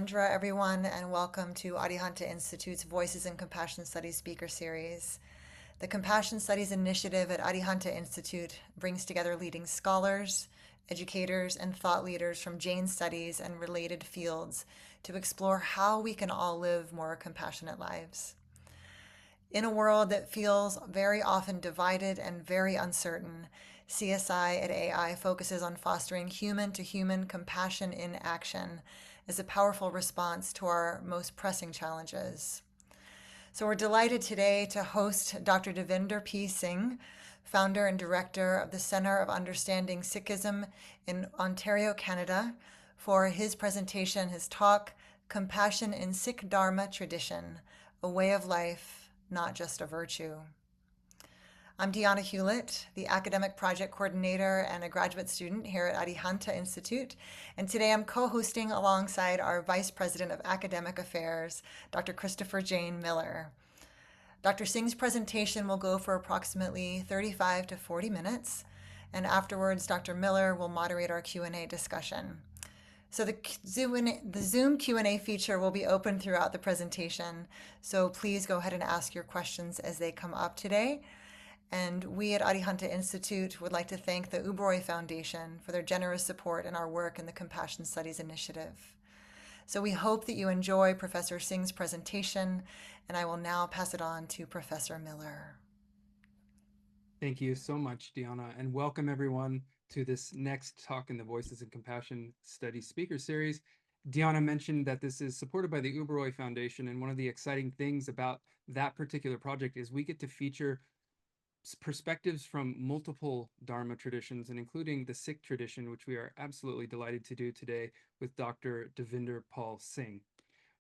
Devendra, everyone, and welcome to Arihanta Institute's Voices in Compassion Studies speaker series. The Compassion Studies Initiative at Arihanta Institute brings together leading scholars, educators, and thought leaders from Jain studies and related fields to explore how we can all live more compassionate lives. In a world that feels very often divided and very uncertain, CSI at AI focuses on fostering human to human compassion in action as a powerful response to our most pressing challenges. So we're delighted today to host Dr. Devinder P. Singh, founder and director of the Center of Understanding Sikhism in Ontario, Canada, for his presentation, his talk, Compassion in Sikh Dharma Tradition, a Way of Life, Not Just a Virtue. I'm Deanna Hewlett, the academic project coordinator and a graduate student here at Arihanta Institute, and today I'm co-hosting alongside our Vice President of Academic Affairs, Dr. Christopher Jane Miller. Dr. Singh's presentation will go for approximately 35 to 40 minutes, and afterwards Dr. Miller will moderate our Q&A discussion. So the Zoom Q&A feature will be open throughout the presentation, so please go ahead and ask your questions as they come up today. And we at Arihanta Institute would like to thank the Uberoi Foundation for their generous support in our work in the Compassion Studies Initiative. So we hope that you enjoy Professor Singh's presentation, and I will now pass it on to Professor Miller. Thank you so much, Deanna, and welcome everyone to this next talk in the Voices in Compassion Studies speaker series. Deanna mentioned that this is supported by the Uberoi Foundation, and one of the exciting things about that particular project is we get to feature perspectives from multiple Dharma traditions, and including the Sikh tradition, which we are absolutely delighted to do today with Dr. Devinder Paul Singh.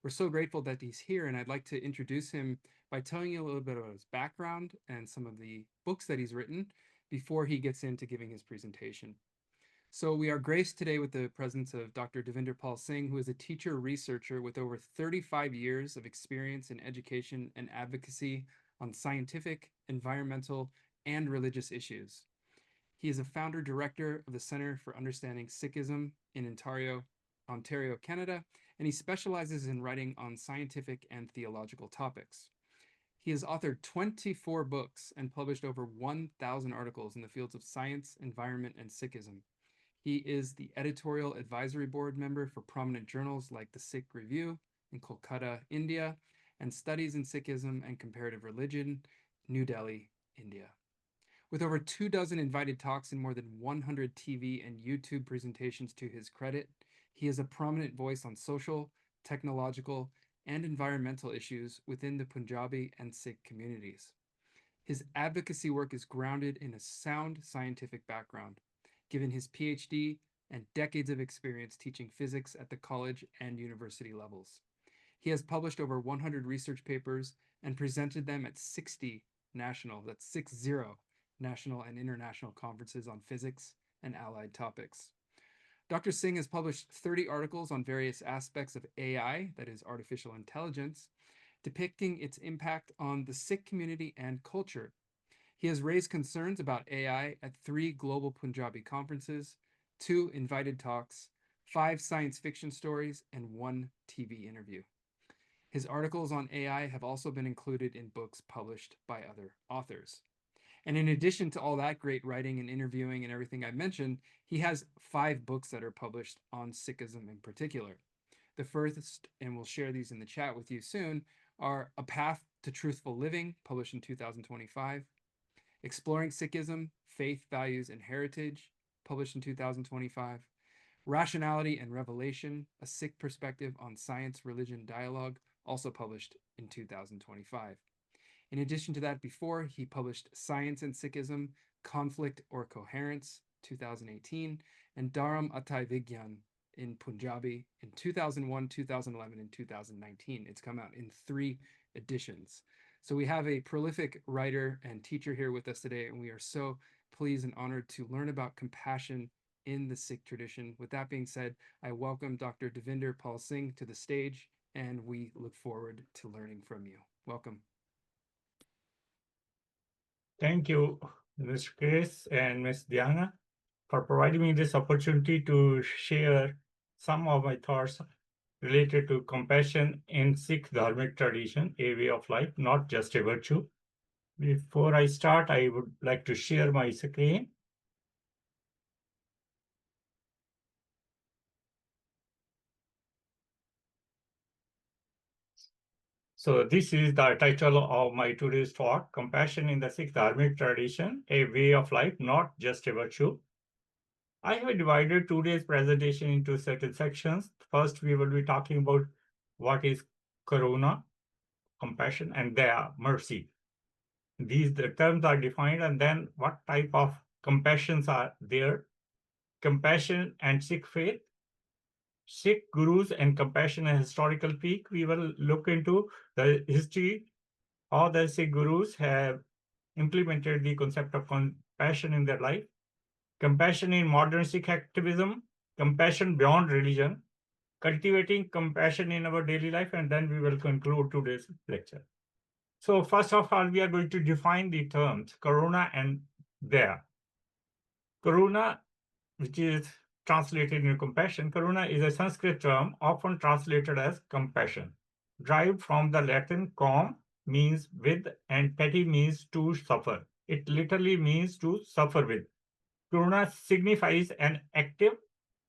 We're so grateful that he's here, and I'd like to introduce him by telling you a little bit about his background and some of the books that he's written before he gets into giving his presentation. So we are graced today with the presence of Dr. Devinder Paul Singh, who is a teacher researcher with over 35 years of experience in education and advocacy on scientific, environmental, and religious issues. He is a founder director of the Center for Understanding Sikhism in Ontario, Canada, and he specializes in writing on scientific and theological topics. He has authored 24 books and published over 1,000 articles in the fields of science, environment, and Sikhism. He is the editorial advisory board member for prominent journals like the Sikh Review in Kolkata, India, and Studies in Sikhism and Comparative Religion, New Delhi, India. With over 24 invited talks and more than 100 TV and YouTube presentations to his credit, he is a prominent voice on social, technological, and environmental issues within the Punjabi and Sikh communities. His advocacy work is grounded in a sound scientific background, given his PhD and decades of experience teaching physics at the college and university levels. He has published over 100 research papers and presented them at 60 national and international conferences on physics and allied topics. Dr. Singh has published 30 articles on various aspects of AI, that is artificial intelligence, depicting its impact on the Sikh community and culture. He has raised concerns about AI at 3 global Punjabi conferences, 2 invited talks, 5 science fiction stories, and 1 TV interview. His articles on AI have also been included in books published by other authors. And in addition to all that great writing and interviewing and everything I mentioned, he has 5 books that are published on Sikhism in particular. The first, and we'll share these in the chat with you soon, are A Path to Truthful Living, published in 2025, Exploring Sikhism, Faith, Values, and Heritage, published in 2025, Rationality and Revelation, A Sikh Perspective on Science, Religion, Dialogue, also published in 2025. In addition to that, before, he published Science and Sikhism, Conflict or Coherence, 2018, and Dharam Atai Vigyan in Punjabi in 2001, 2011, and 2019. It's come out in 3 editions. So we have a prolific writer and teacher here with us today, and we are so pleased and honored to learn about compassion in the Sikh tradition. With that being said, I welcome Dr. Devinder Paul Singh to the stage, and we look forward to learning from you. Welcome. Thank you, Ms. Chris and Ms. Diana, for providing me this opportunity to share some of my thoughts related to compassion in Sikh Dharmic tradition, a way of life, not just a virtue. Before I start, I would like to share my screen. So this is the title of my today's talk, Compassion in the Sikh Dharmic Tradition, a way of life, not just a virtue. I have divided today's presentation into certain sections. First, we will be talking about what is Karuna, compassion, and Daya, mercy. The terms are defined, and then what type of compassions are there. Compassion and Sikh faith, Sikh Gurus and compassion and historical peak. We will look into the history, how the Sikh Gurus have implemented the concept of compassion in their life, compassion in modern Sikh activism, compassion beyond religion, cultivating compassion in our daily life, and then we will conclude today's lecture. So first of all, we are going to define the terms Karuna and Daya. Karuna, which is translated into compassion, Karuna is a Sanskrit term often translated as compassion, derived from the Latin com means with and peti means to suffer. It literally means to suffer with. Karuna signifies an active,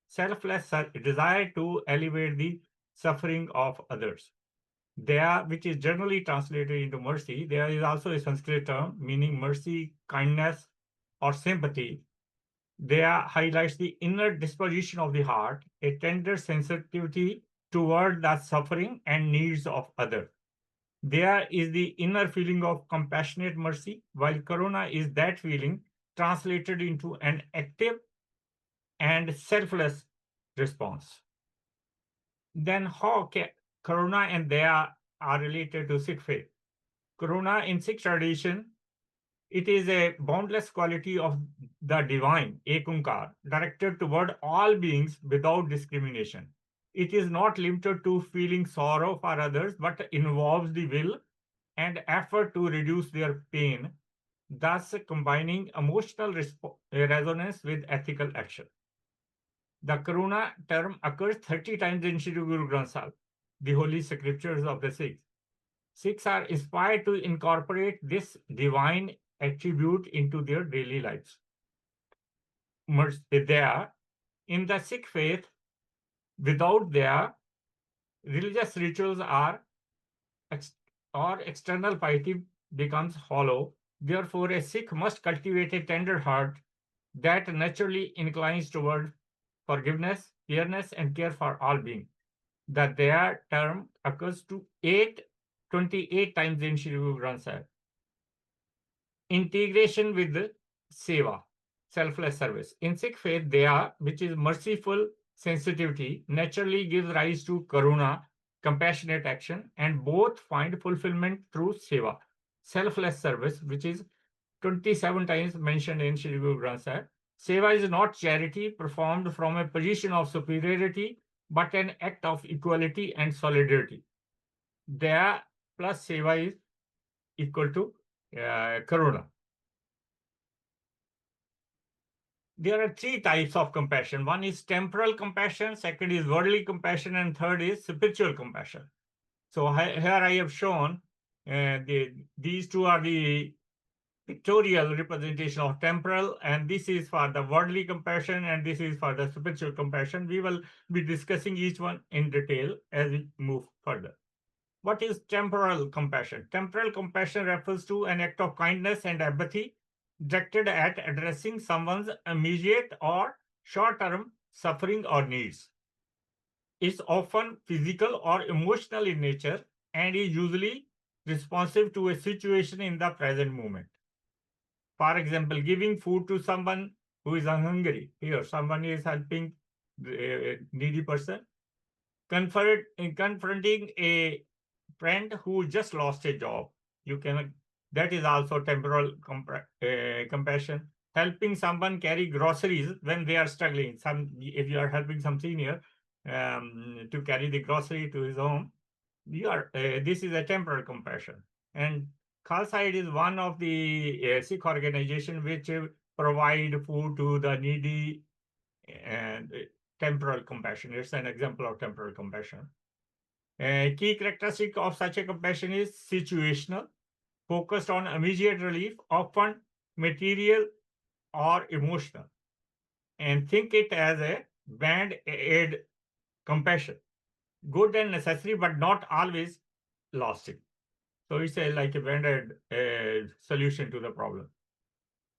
selfless desire to alleviate the suffering of others. Daya, which is generally translated into mercy, there is also a Sanskrit term meaning mercy, kindness, or sympathy. Daya highlights the inner disposition of the heart, a tender sensitivity toward the suffering and needs of others. Daya is the inner feeling of compassionate mercy, while Karuna is that feeling translated into an active and selfless response. Then how Karuna and Daya are related to Sikh faith? Karuna in Sikh tradition, it is a boundless quality of the divine, Ekunkar, directed toward all beings without discrimination. It is not limited to feeling sorrow for others, but involves the will and effort to reduce their pain, thus combining emotional resonance with ethical action. The Karuna term occurs 30 times in Shri Guru Granth Sahib, the holy scriptures of the Sikhs. Sikhs are inspired to incorporate this divine attribute into their daily lives. There, in the Sikh faith, without their religious rituals or external piety becomes hollow. Therefore, a Sikh must cultivate a tender heart that naturally inclines toward forgiveness, fairness, and care for all beings. The Daya term occurs to 28 times in Shri Guru Granth Sahib. Integration with Seva, selfless service. In Sikh faith, Daya, which is merciful sensitivity, naturally gives rise to Karuna, compassionate action, and both find fulfillment through Seva, selfless service, which is 27 times mentioned in Shri Guru Granth Sahib. Seva is not charity performed from a position of superiority, but an act of equality and solidarity. Daya plus Seva is equal to Karuna. There are three types of compassion. One is temporal compassion, second is worldly compassion, and third is spiritual compassion. So here I have shown these two are the pictorial representation of temporal, and this is for the worldly compassion, and this is for the spiritual compassion. We will be discussing each one in detail as we move further. What is temporal compassion? Temporal compassion refers to an act of kindness and empathy directed at addressing someone's immediate or short-term suffering or needs. It's often physical or emotional in nature and is usually responsive to a situation in the present moment. For example, giving food to someone who is hungry. Here, someone is helping a needy person. Confronting a friend who just lost a job. That is also temporal compassion. Helping someone carry groceries when they are struggling. If you are helping some senior to carry the grocery to his home, this is a temporal compassion. And Khalsa is one of the Sikh organization which provide food to the needy, and temporal compassion. It's an example of temporal compassion. Key characteristic of such a compassion is situational, focused on immediate relief, often material or emotional, and think it as a band-aid compassion, good and necessary, but not always lasting. So it's like a band-aid solution to the problem.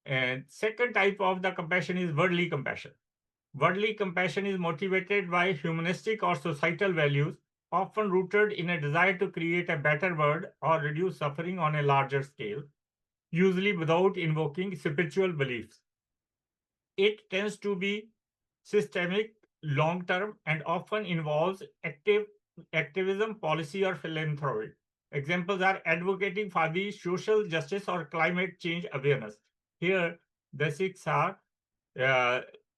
And second type of the compassion is worldly compassion. Worldly compassion is motivated by humanistic or societal values, often rooted in a desire to create a better world or reduce suffering on a larger scale, usually without invoking spiritual beliefs. It tends to be systemic, long term, and often involves activism, policy, or philanthropy. Examples are advocating for the social justice or climate change awareness. Here, the Sikhs are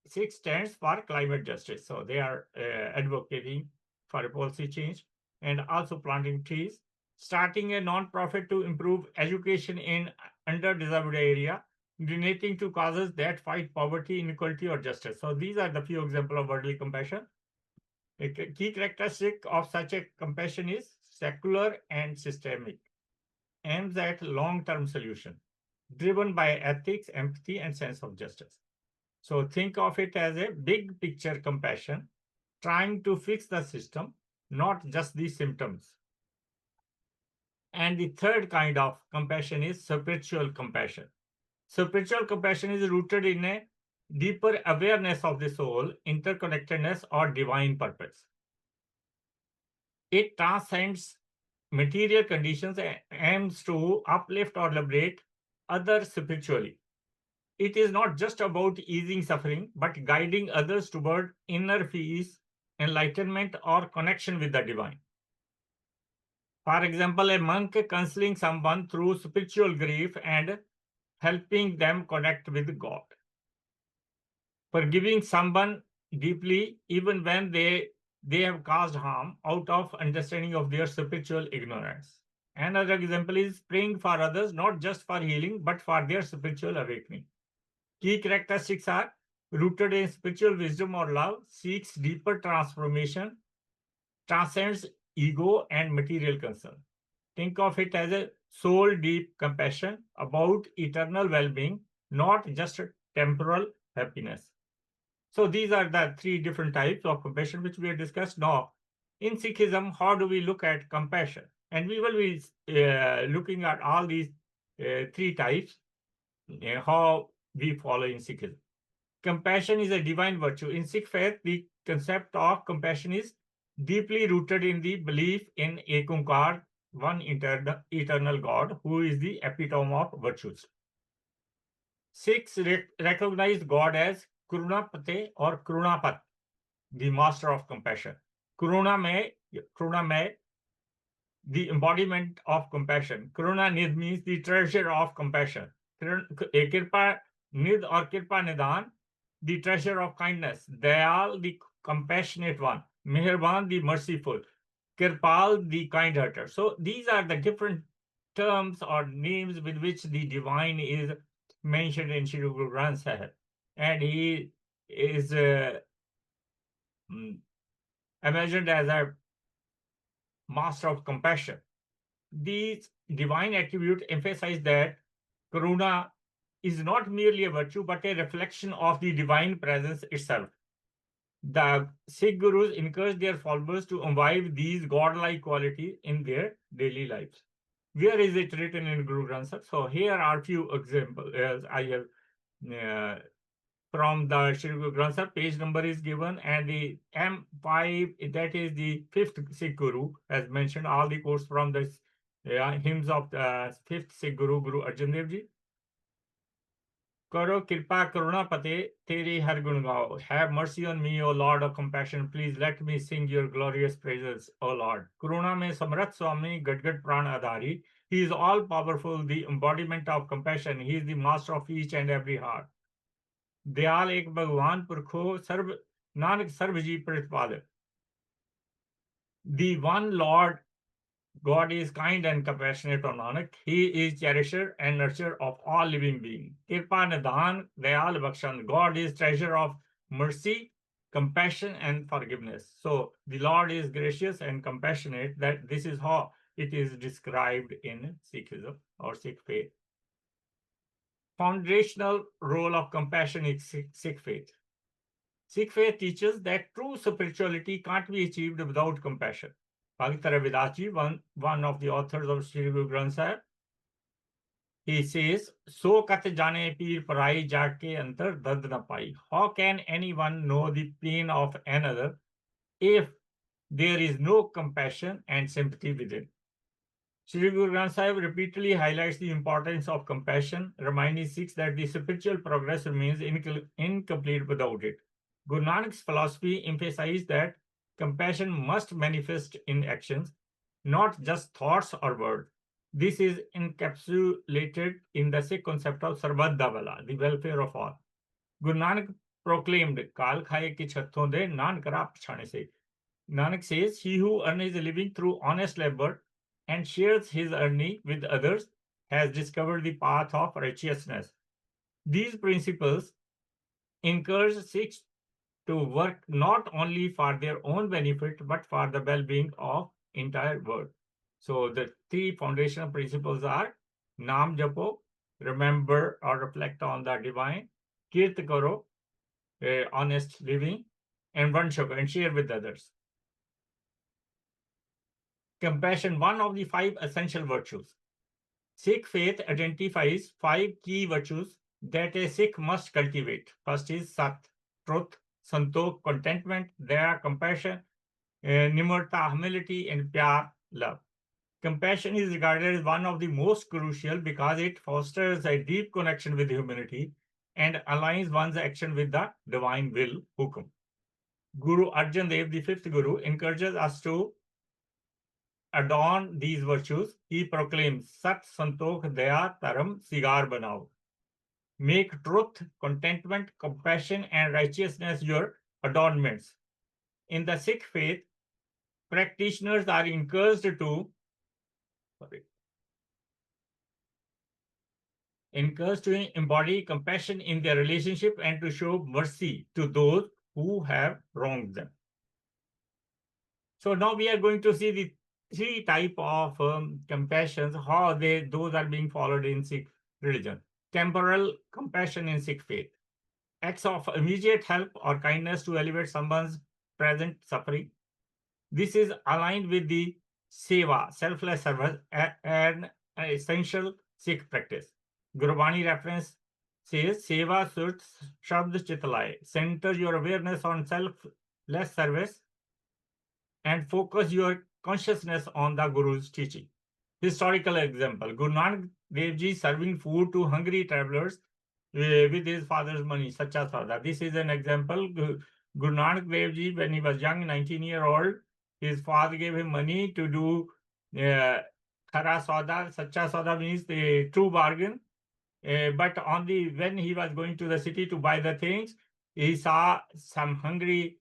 Sikh stands for climate justice, so they are advocating for a policy change and also planting trees, starting a non-profit to improve education in underdeserved area, donating to causes that fight poverty, inequality, or justice. So these are the few examples of worldly compassion. A key characteristic of such a compassion is secular and systemic, aims at long-term solution, driven by ethics, empathy, and sense of justice. So think of it as a big picture compassion, trying to fix the system, not just the symptoms. And the third kind of compassion is spiritual compassion. Spiritual compassion is rooted in a deeper awareness of the soul, interconnectedness, or divine purpose. It transcends material conditions and aims to uplift or liberate others spiritually. It is not just about easing suffering, but guiding others toward inner peace, enlightenment, or connection with the divine. For example, a monk counseling someone through spiritual grief and helping them connect with God. Forgiving someone deeply, even when they have caused harm, out of understanding of their spiritual ignorance. Another example is praying for others, not just for healing, but for their spiritual awakening. Key characteristics are rooted in spiritual wisdom or love, seeks deeper transformation, transcends ego and material concern. Think of it as a soul deep compassion about eternal well being, not just temporal happiness. So, these are the three different types of compassion which we have discussed. Now, in Sikhism, how do we look at compassion? And we will be looking at all these three types, how we follow in Sikhism. Compassion is a divine virtue. In Sikh faith, the concept of compassion is deeply rooted in the belief in Ekunkar, one eternal God, who is the epitome of virtues. Sikhs recognize God as Karuna or Karunapat, the master of compassion. Karuna mein, the embodiment of compassion. Karuna Nid means the treasure of compassion. Kirpa Nid or Kirpa Nidan, the treasure of kindness. Dayal, the compassionate one. Meherban, the merciful. Kirpal, the kind-hearted. So these are the different terms or names with which the divine is mentioned in Shri Guru Granth Sahib. And he is imagined as a master of compassion. These divine attributes emphasize that Karuna is not merely a virtue, but a reflection of the divine presence itself. The Sikh Gurus encourage their followers to imbibe these godlike qualities in their daily lives. Where is it written in Guru Granth Sahib? So here are a few examples. I have from the Shri Guru Granth Sahib, page number is given, and the M5, that is the fifth Sikh Guru, as mentioned, all the quotes from the hymns of the fifth Sikh Guru, Guru Arjan Dev Ji. Karo Kirpa Karuna Pate, Teri Har Gun Gao. Have mercy on me, O Lord of compassion. Please let me sing your glorious praises, O Lord. Karuna mein Samrat Swami Gadgad Pran Adhari. He is all powerful, the embodiment of compassion. He is the master of each and every heart. Dayal एक भगवान पुरखो सर्व नानक सर्व जी प्रतिपादक. The one Lord God is kind and compassionate on Nanak. He is cherisher and nurturer of all living beings. Kirpa Nidan Dayal Bakshan. God is treasure of mercy compassion and forgiveness. So the Lord is gracious and compassionate. That this is how it is described in Sikhism or Sikh faith. Foundational role of compassion in Sikh faith. Sikh faith teaches that true spirituality can't be achieved without compassion. Bhagavad Ravidas, one of the authors of Sri Guru Granth Sahib, he says, "So kat jane peer parai jaake antar dard na pai." How can anyone know the pain of another if there is no compassion and sympathy within? Sri Guru Granth Sahib repeatedly highlights the importance of compassion, reminding Sikhs that the spiritual progress remains incomplete without it. Guru Nanak's philosophy emphasized that compassion must manifest in actions, not just thoughts or words. This is encapsulated in the Sikh concept of Sarbat da Bhala, the welfare of all. Guru Nanak proclaimed, "Kal khaye ki chhatton de nan kara pchhane se." Nanak says, "He who earns a living through honest labor and shares his earning with others has discovered the path of righteousness." These principles encourage Sikhs to work not only for their own benefit but for the well-being of entire world. So the three foundational principles are Naam Japo, remember or reflect on the divine, Kirt Karo, honest living, and Vanshaka, and share with others. Compassion, one of the 5 essential virtues. Sikh faith identifies 5 key virtues that a Sikh must cultivate. First is Sat, truth, Santokh, contentment, Daya, compassion, Nimrta, humility, and Pyar, love. Compassion is regarded as one of the most crucial because it fosters a deep connection with humanity and aligns one's action with the divine will, Hukum. Guru Arjan Dev, the 5th Guru, encourages us to adorn these virtues. He proclaims, Sat, Santokh, Daya, Taram, Sigar Banao. Make truth, contentment, compassion, and righteousness your adornments. In the Sikh faith, practitioners are encouraged to embody compassion in their relationship and to show mercy to those who have wronged them. So now we are going to see the 3 types of compassions, how those are being followed in Sikh religion. Temporal compassion in Sikh faith. Acts of immediate help or kindness to alleviate someone's present suffering. This is aligned with the Seva, selfless service, an essential Sikh practice. Gurbani reference says, Seva Surt Shabd Chitlai. Center your awareness on selfless service and focus your consciousness on the Guru's teaching. Historical example, Guru Nanak Dev Ji serving food to hungry travelers with his father's money, Sacha Sauda. This is an example. Guru Nanak Dev Ji, when he was young, 19-year-old, his father gave him money to do Khara Sauda. Sacha Sauda means the true bargain. But when he was going to the city to buy the things, he saw some hungry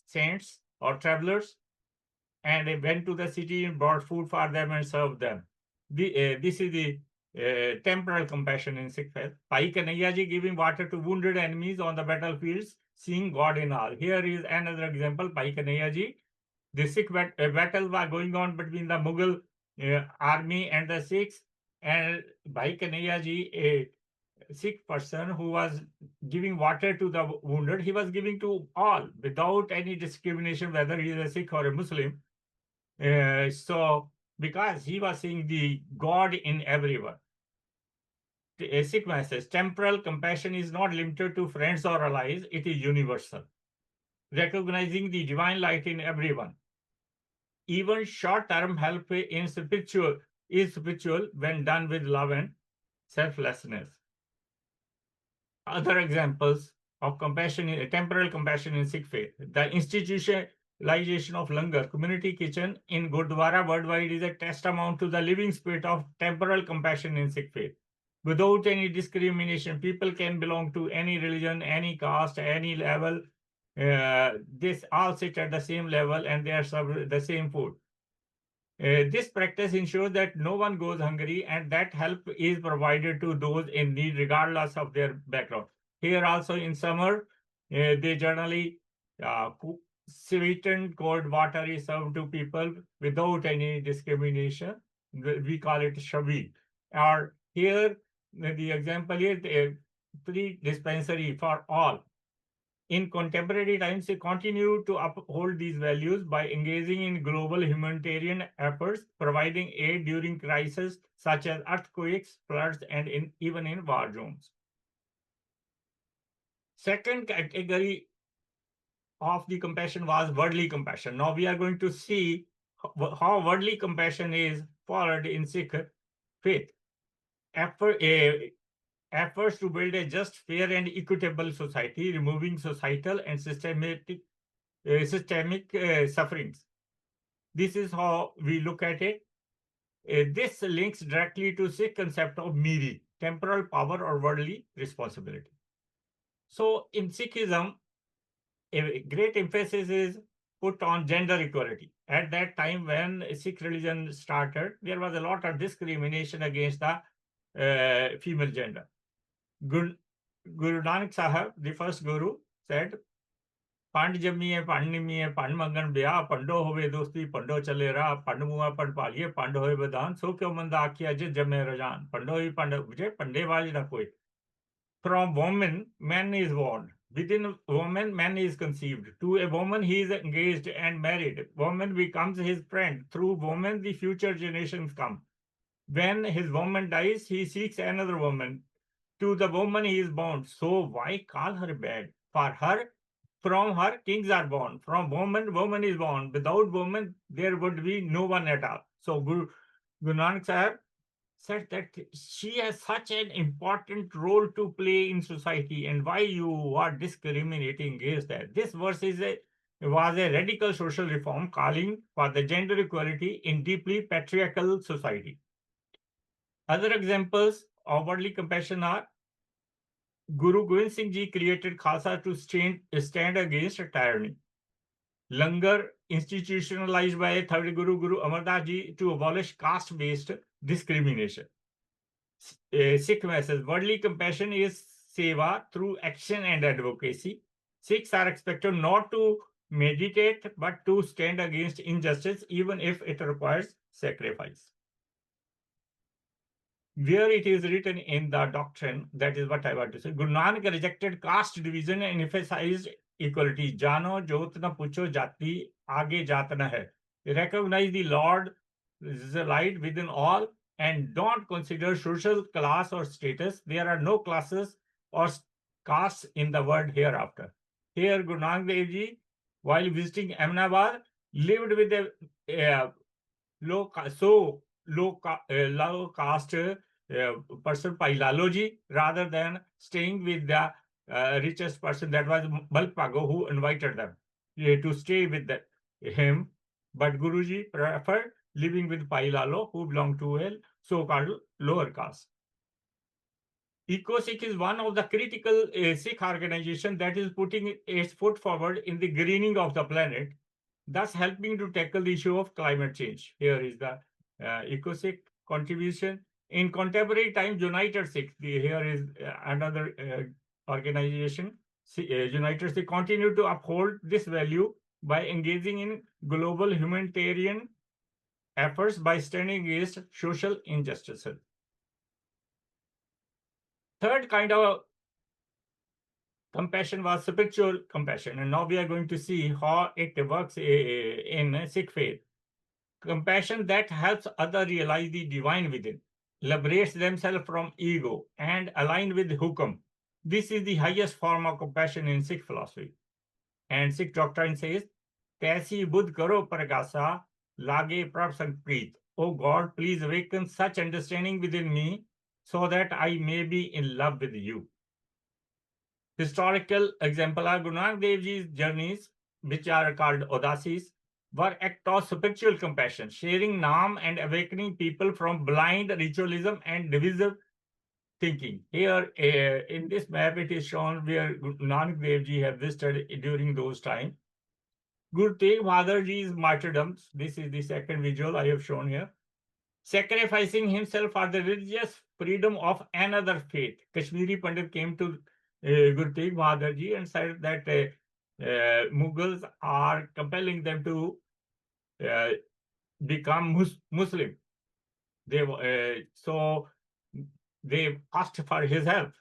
saints or travelers, and he went to the city and brought food for them and served them. This is the temporal compassion in Sikh faith. Bhai Kanhaiya Ji giving water to wounded enemies on the battlefields, seeing God in all. Here is another example. Bhai Kanhaiya Ji, the Sikh battle was going on between the Mughal army and the Sikhs, and Bhai Kanhaiya Ji, a Sikh person who was giving water to the wounded, he was giving to all without any discrimination whether he is a Sikh or a Muslim. So because he was seeing the God in everyone. A Sikh message, temporal compassion is not limited to friends or allies, it is universal. Recognizing the divine light in everyone. Even short-term help is spiritual when done with love and selflessness. Other examples of compassion, temporal compassion in Sikh faith. The institutionalization of Langar, community kitchen in Gurdwara worldwide, is a testament to the living spirit of temporal compassion in Sikh faith. Without any discrimination, people can belong to any religion, any caste, any level. This all sit at the same level and they are served the same food. This practice ensures that no one goes hungry and that help is provided to those in need regardless of their background. Here also in summer, They generally sweetened cold water is served to people without any discrimination. We call it shabi. Or here, the example is free dispensary for all. In contemporary times, they continue to uphold these values by engaging in global humanitarian efforts, providing aid during crises such as earthquakes, floods, and even in war zones. Second category of the compassion was worldly compassion. Now we are going to see how worldly compassion is followed in Sikh faith. Efforts to build a just, fair, and equitable society, removing societal and systemic sufferings. This is how we look at it. This links directly to Sikh concept of miri, temporal power or worldly responsibility. So in Sikhism, a great emphasis is put on gender equality. At that time when Sikh religion started, there was a lot of discrimination against the female gender. Guru Nanak Sahib, the first Guru, said, पंड जम्मीए पंड निमीए पंड मंगन ब्याह पंडो होवे दोस्ती पंडो चले राह पंड मुआ पंड पालिए पंड होए बदान सो क्यों मंदा आखिया जे जमे रजान पंडो ही पंड बुझे पंडे वाज ना कोई. From woman, man is born. Within woman, man is conceived. To a woman, he is engaged and married. Woman becomes his friend. Through woman, the future generations come. When his woman dies, he seeks another woman. To the woman, he is bound. So why call her bad? For her, from her, kings are born. From woman, woman is born. Without woman, there would be no one at all. So Guru Nanak Sahib said that she has such an important role to play in society, and why you are discriminating against that. This verse was a radical social reform calling for the gender equality in deeply patriarchal society. Other examples of worldly compassion are Guru Gobind Singh Ji created Khalsa to stand against tyranny. Langar institutionalized by third Guru Amar Das Ji to abolish caste-based discrimination. Sikh message: worldly compassion is seva through action and advocacy. Sikhs are expected not to meditate but to stand against injustice, even if it requires sacrifice. Where it is written in the doctrine, that is what I want to say. Guru Nanak rejected caste division and emphasized equality. Jano jot na pucho jati, aage jat na hai. Recognize the Lord is the light within all and don't consider social class or status. There are no classes or castes in the world hereafter. Here, Guru Nanak Dev Ji, while visiting Ahmedabad, lived with a low caste person, Pai Lalo Ji, rather than staying with the richest person, that was Balk Pago, who invited them to stay with him. But Guruji preferred living with Pai Lalo, who belonged to a so-called lower caste. EcoSikh is one of the critical Sikh organization that is putting its foot forward in the greening of the planet, thus helping to tackle the issue of climate change. Here is the EcoSikh contribution. In contemporary times, United Sikh, here is another organization, United Sikh, continue to uphold this value by engaging in global humanitarian efforts by standing against social injustices. Third kind of compassion was spiritual compassion, and now we are going to see how it works in Sikh faith. Compassion that helps others realize the divine within, liberates themselves from ego, and align with hukam. This is the highest form of compassion in Sikh philosophy. And Sikh doctrine says, Kaisi buddh karo pargasa, lage prab sanpreet. Oh God, please awaken such understanding within me so that I may be in love with you. Historical example are Guru Nanak Dev Ji's journeys, which are called Udasis, were acts of spiritual compassion, sharing Naam and awakening people from blind ritualism and divisive thinking. Here in this map, it is shown where Guru Nanak Dev Ji have visited during those times. Guru Tegh Bahadur Ji's martyrdoms, this is the second visual I have shown here, sacrificing himself for the religious freedom of another faith. Kashmiri Pandit came to Guru Tegh Bahadur Ji and said that Mughals are compelling them to become Muslim. So they asked for his help,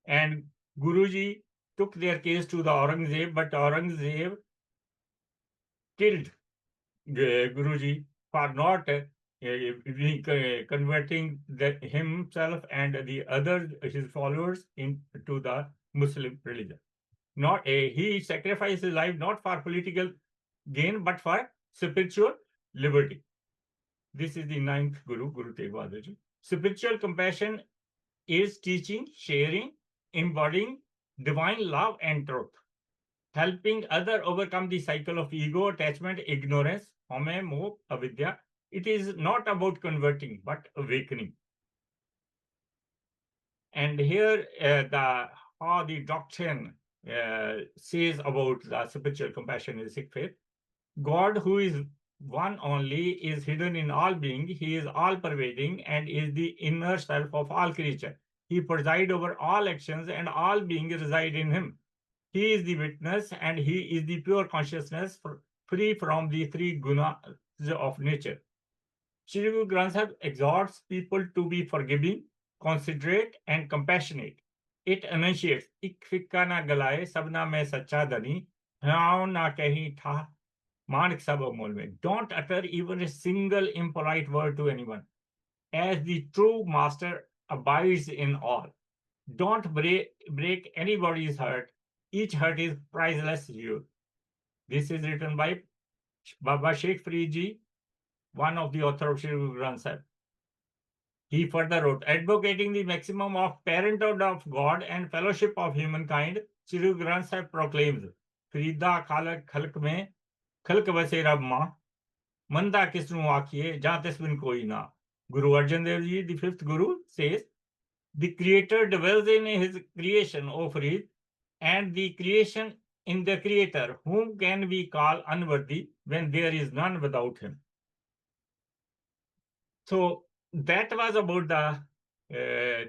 and Guruji took their case to the Aurangzeb, but Aurangzeb killed Guruji for not converting himself and the other his followers into the Muslim religion. Not he sacrificed his life not for political gain but for spiritual liberty. This is the ninth Guru, Guru Tegh Bahadur Ji. Spiritual compassion is teaching, sharing, embodying divine love and truth, helping other overcome the cycle of ego, attachment, ignorance, home, moh, avidya. It is not about converting, but awakening. And here, how the doctrine says about the spiritual compassion in Sikh faith. God, who is one only, is hidden in all being. He is all-pervading and is the inner self of all creature. He presides over all actions and all being reside in him. He is the witness and he is the pure consciousness free from the three gunas of nature. Shri Guru Granth Sahib exhorts people to be forgiving, considerate, and compassionate. It enunciates, "Ik fikka na galaye, sabna mein sacha dani, hnao na kahi tha, manik sab amol mein." Don't utter even a single impolite word to anyone, as the true master abides in all. Don't break anybody's heart. Each heart is priceless to you. This is written by Baba Sheikh Farid Ji, one of the author of Shri Guru Granth Sahib. He further wrote, advocating the maximum of parenthood of God and fellowship of humankind, Shri Guru Granth Sahib proclaims, Farida khalq mein khalq vase rab ma, manda kisnu akhiye, ja tisbin koi na. Guru Arjan Dev Ji, the fifth Guru, says, the Creator dwells in his creation, O Farid, and the creation in the Creator. Whom can we call unworthy when there is none without him? So that was about the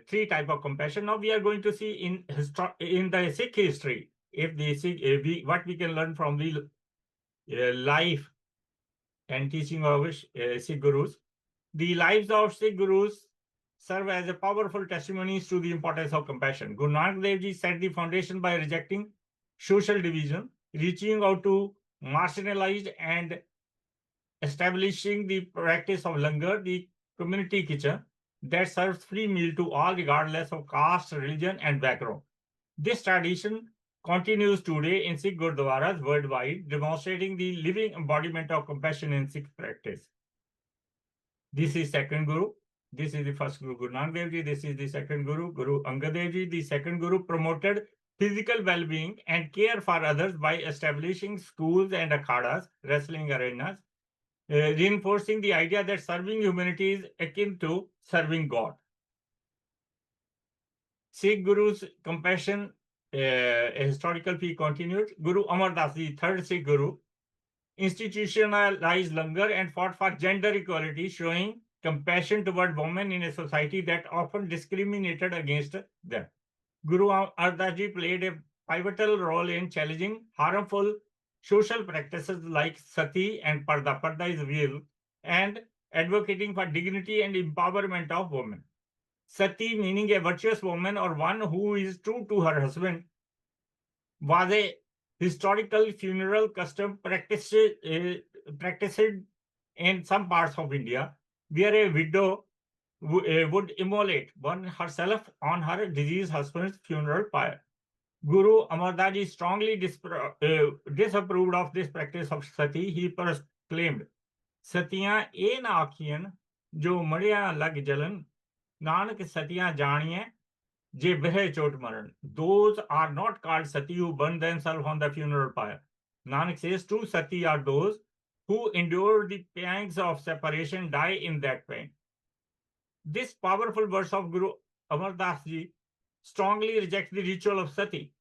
three type of compassion. Now we are going to see in the Sikh history, if the Sikh, what we can learn from the life and teaching of Sikh Gurus. The lives of Sikh Gurus serve as a powerful testimonies to the importance of compassion. Guru Nanak Dev Ji set the foundation by rejecting social division, reaching out to marginalized and establishing the practice of Langar, the community kitchen that serves free meal to all regardless of caste, religion, and background. This tradition continues today in Sikh Gurdwaras worldwide, demonstrating the living embodiment of compassion in Sikh practice. This is second Guru. This is the first Guru, Guru Nanak Dev Ji. This is the second Guru, Guru Angad Dev Ji. The second Guru promoted physical well-being and care for others by establishing schools and akhadas, wrestling arenas, reinforcing the idea that serving humanity is akin to serving God. Sikh Guru's compassion, a historical peak continued. Guru Amar Das, the third Sikh Guru, institutionalized Langar and fought for gender equality, showing compassion toward women in a society that often discriminated against them. Guru Ardas Ji played a pivotal role in challenging harmful social practices like sati and parda. Parda is veil, and advocating for dignity and empowerment of women. Sati, meaning a virtuous woman or one who is true to her husband, was a historical funeral custom practiced in some parts of India, where a widow would immolate one herself on her deceased husband's funeral pyre. Guru Amardas Ji strongly disapproved of this practice of sati. He proclaimed, Satiyan e na akhiyan, jo madya lag jalan, Nanak satiyan janiye, je behe chot maran. Those are not called sati who burn themselves on the funeral pyre. Nanak says, true sati are those who endure the pangs of separation, die in that pain. This powerful verse of Guru Amardas Ji strongly rejects the ritual of sati.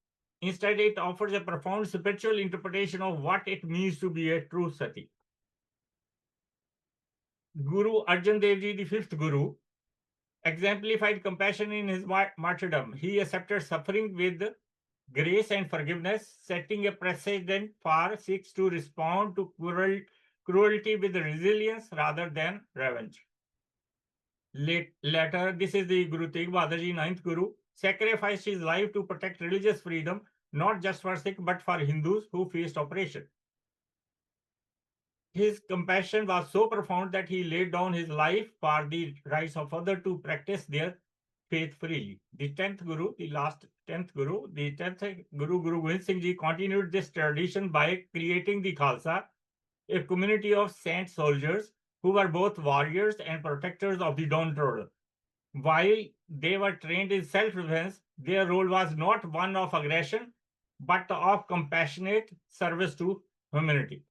Instead, it offers a profound spiritual interpretation of what it means to be a true sati. Guru Arjan Dev Ji, the fifth Guru, exemplified compassion in his martyrdom. He accepted suffering with grace and forgiveness, setting a precedent for Sikhs to respond to cruelty with resilience rather than revenge. Later, this is the Guru Tegh Bahadur Ji, ninth Guru, sacrificed his life to protect religious freedom, not just for Sikh but for Hindus who faced oppression. His compassion was so profound that he laid down his life for the rights of others to practice their faith freely. The 10th Guru, the last 10th Guru, the 10th Guru, Guru Gobind Singh Ji, continued this tradition by creating the Khalsa, a community of saint soldiers who were both warriors and protectors of the downtrodden. While they were trained in self-defense, their role was not one of aggression, but of compassionate service to humanity.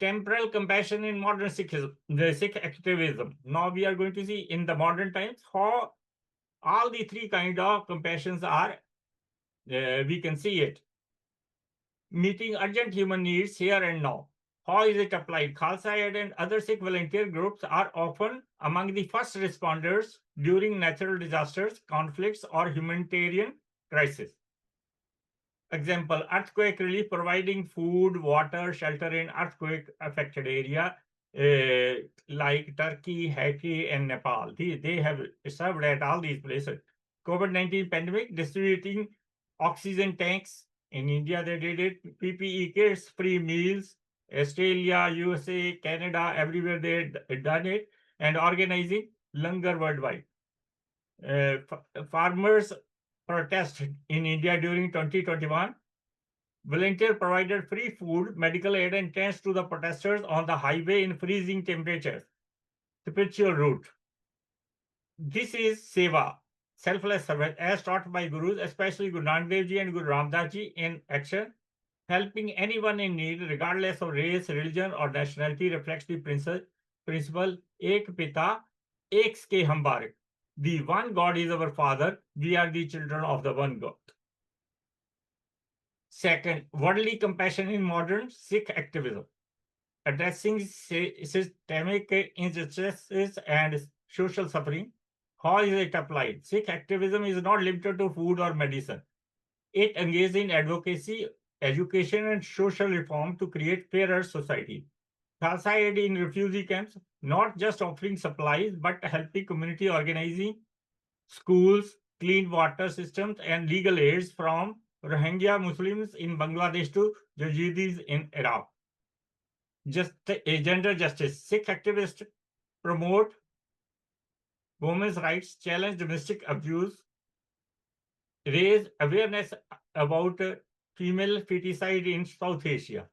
Temporal compassion in modern Sikhism, the Sikh activism. Now we are going to see in the modern times how all the three kind of compassions are, we can see it. Meeting urgent human needs here and now. How is it applied? Khalsa Aid and other Sikh volunteer groups are often among the first responders during natural disasters, conflicts, or humanitarian crises. Example, earthquake relief, providing food, water, shelter in earthquake-affected area like Turkey, Haiti, and Nepal. They have served at all these places. COVID-19 pandemic, distributing oxygen tanks. In India, they did it. PPE kits, free meals. Australia, USA, Canada, everywhere they done it. And organizing Langar worldwide. Farmers protest in India during 2021. Volunteer provided free food, medical aid, and tents to the protesters on the highway in freezing temperatures. Spiritual route. This is Seva, selfless service, as taught by Gurus, especially Guru Nanak Dev Ji and Guru Ramdas Ji in action. Helping anyone in need, regardless of race, religion, or nationality, reflects the principle Ek Pita, Ek Ke Hum Barak. The one God is our Father. We are the children of the one God. Second, worldly compassion in modern Sikh activism. Addressing systemic injustices and social suffering. How is it applied? Sikh activism is not limited to food or medicine. It engages in advocacy, education, and social reform to create fairer society. Khalsa Aid in refugee camps, not just offering supplies, but helping community organizing, schools, clean water systems, and legal aids from Rohingya Muslims in Bangladesh to Yazidis in Iraq. Gender justice. Sikh activists promote women's rights, challenge domestic abuse, raise awareness about female feticide in South Asia.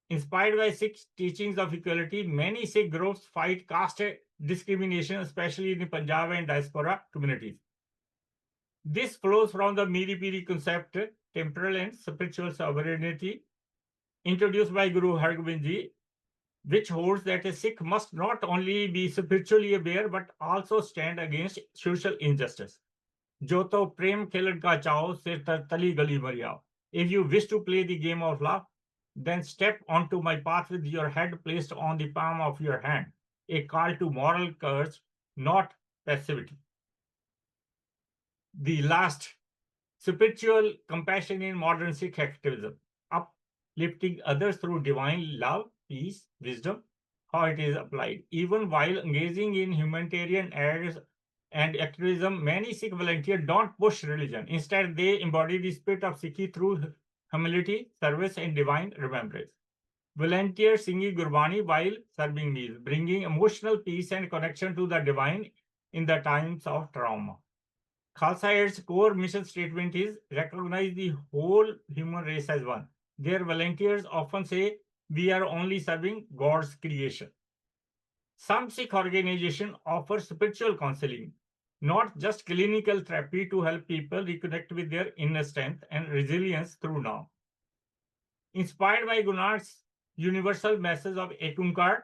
Inspired by Sikh teachings of equality, many Sikh groups fight caste discrimination, especially in Punjab and diaspora communities. This flows from the Miri Piri concept, temporal and spiritual sovereignty, introduced by Guru Hargobind Ji, which holds that a Sikh must not only be spiritually aware but also stand against social injustice. Jo to prem khelan ka chao, sir tali gali mariyao. If you wish to play the game of love, then step onto my path with your head placed on the palm of your hand. A call to moral courage, not passivity. The last, spiritual compassion in modern Sikh activism, uplifting others through divine love, peace, wisdom, how it is applied. Even while engaging in humanitarian aids and activism, many Sikh volunteers don't push religion. Instead, they embody the spirit of Sikhi through humility, service, and divine remembrance. Volunteers singing Gurbani while serving meals, bringing emotional peace and connection to the divine in the times of trauma. Khalsa Aid's core mission statement is recognize the whole human race as one. Their volunteers often say, we are only serving God's creation. Some Sikh organizations offer spiritual counseling, not just clinical therapy, to help people reconnect with their inner strength and resilience through now. Inspired by Guru Nanak's universal message of Ekunkar,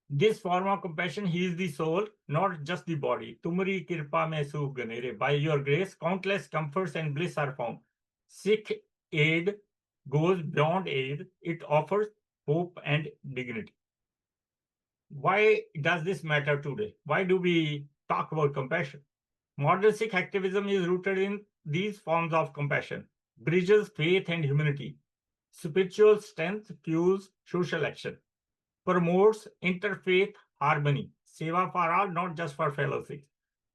this form of compassion heals the soul, not just the body. Tumri kirpa mein sukh ganere. By your grace, countless comforts and bliss are found. Sikh aid goes beyond aid. It offers hope and dignity. Why does this matter today? Why do we talk about compassion? Modern Sikh activism is rooted in these forms of compassion, bridges faith and humanity. Spiritual strength fuels social action, promotes interfaith harmony, seva for all, not just for fellow Sikhs,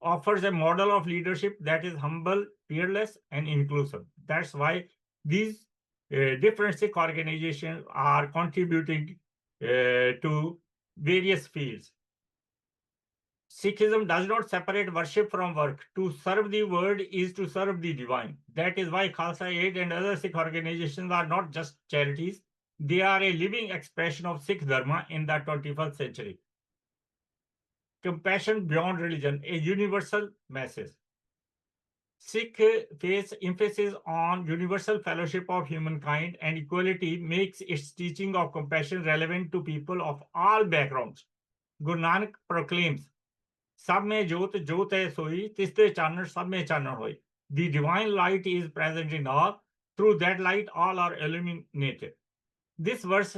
offers a model of leadership that is humble, fearless, and inclusive. That's why these different Sikh organizations are contributing to various fields. Sikhism does not separate worship from work. To serve the world is to serve the divine. That is why Khalsa Aid and other Sikh organizations are not just charities, they are a living expression of Sikh Dharma in the 21st century. Compassion beyond religion, a universal message. Sikh faith emphasis on universal fellowship of humankind and equality makes its teaching of compassion relevant to people of all backgrounds. Guru Nanak proclaims, सब में ज्योत ज्योत है सोई तिसते चानन सब में चानन होई. The divine light is present in all. Through that light, all are illuminated. This verse